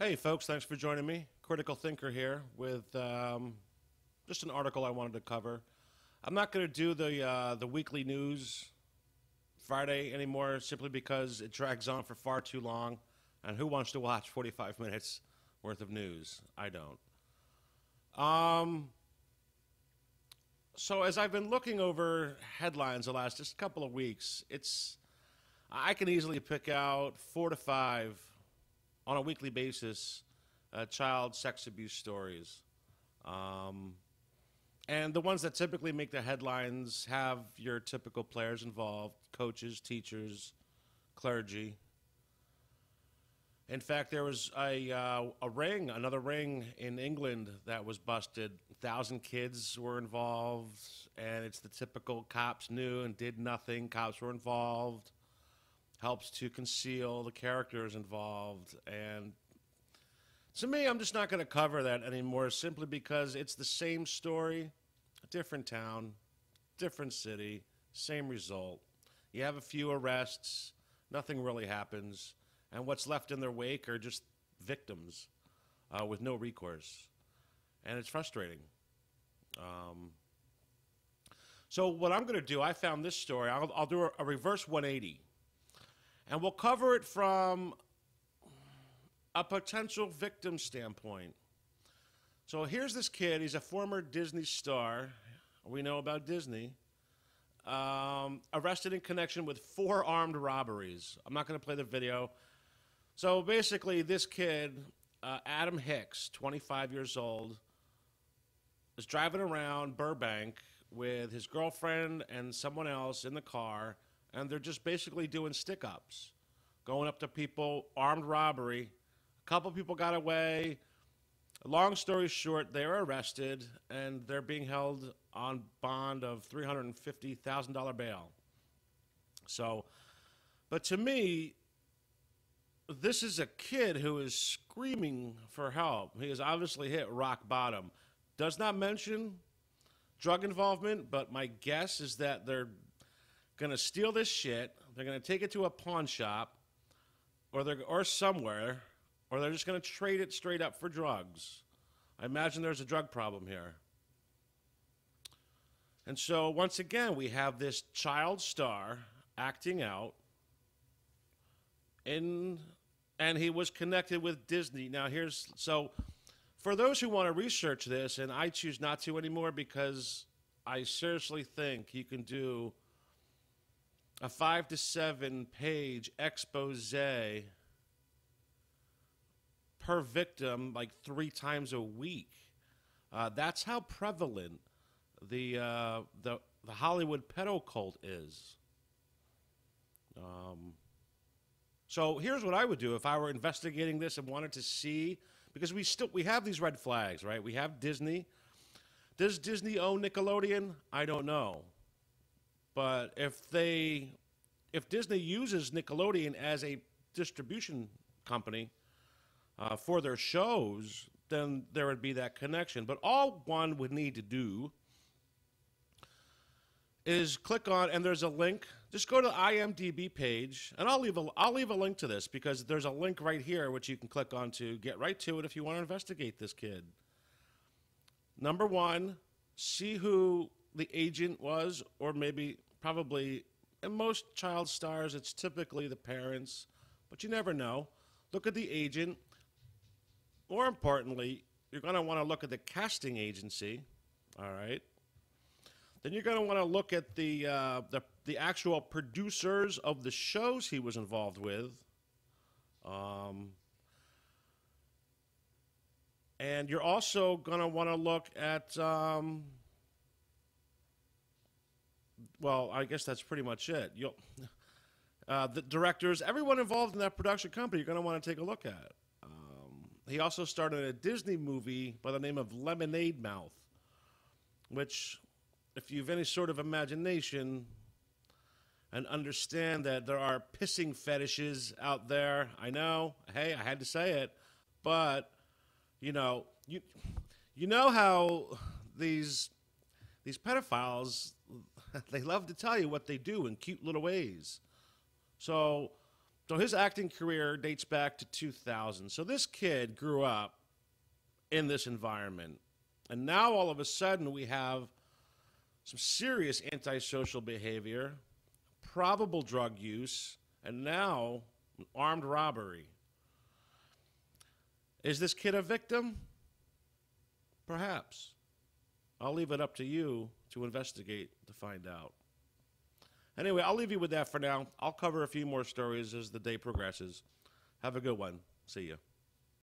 Hey, folks, thanks for joining me. Critical Thinker here with just an article I wanted to cover. I'm not going to do the weekly news Friday anymore simply because it drags on for far too long. And who wants to watch 45 minutes worth of news? I don't. So as I've been looking over headlines the last just couple of weeks, I can easily pick out 4 to 5 on a weekly basis child sex abuse stories. And the ones that typically make the headlines have your typical players involved: coaches, teachers, clergy. In fact, there was another ring in England that was busted. 1,000 kids were involved, and it's the typical cops knew and did nothing. Cops were involved. Helps to conceal the characters involved. And to me, I'm just not going to cover that anymore simply because it's the same story, a different town, different city, same result. You have a few arrests, nothing really happens, and what's left in their wake are just victims with no recourse. And it's frustrating. So what I'm going to do, I found this story. I'll do a reverse 180. And we'll cover it from a potential victim standpoint. So here's this kid. He's a former Disney star. We know about Disney. Arrested in connection with 4 armed robberies. I'm not going to play the video. So basically, this kid, Adam Hicks, 25 years old, is driving around Burbank with his girlfriend and someone else in the car, and they're just basically doing stick-ups, going up to people, armed robbery. A couple people got away. Long story short, they were arrested, and they're being held on bond of $350,000 bail. So, but to me, this is a kid who is screaming for help. He has obviously hit rock bottom. Does not mention drug involvement, but my guess is that they're going to steal this shit. They're going to take it to a pawn shop or somewhere, or they're just going to trade it straight up for drugs. I imagine there's a drug problem here. And so once again, we have this child star acting out, and he was connected with Disney. Now so for those who want to research this, and I choose not to anymore because I seriously think you can do a 5 to 7 page expose per victim like 3 times a week. That's how prevalent the Hollywood PEDO-CULT is. So here's what I would do if I were investigating this and wanted to see, because we have these red flags, right? We have Disney. Does Disney own Nickelodeon? I don't know. But if Disney uses Nickelodeon as a distribution company for their shows, then there would be that connection. But all one would need to do is click on, and there's a link. Just go to the IMDb page, and I'll leave a link to this because there's a link right here which you can click on to get right to it if you want to investigate this kid. Number 1, see who the agent was, or probably, in most child stars, it's typically the parents, but you never know. Look at the agent. More importantly, you're going to want to look at the casting agency, all right? Then you're going to want to look at the actual producers of the shows he was involved with. And you're also going to want to look at, well, I guess that's pretty much it. The directors, everyone involved in that production company, you're going to want to take a look at. He also started a Disney movie by the name of Lemonade Mouth, which, if you've any sort of imagination and understand that there are pissing fetishes out there, I know, hey, I had to say it, but, you know how these pedophiles, they love to tell you what they do in cute little ways. So So his acting career dates back to 2000. So this kid grew up in this environment. And now all of a sudden we have some serious antisocial behavior, probable drug use, and now armed robbery. Is this kid a victim? Perhaps. I'll leave it up to you to investigate to find out. Anyway, I'll leave you with that for now. I'll cover a few more stories as the day progresses. Have a good one. See you.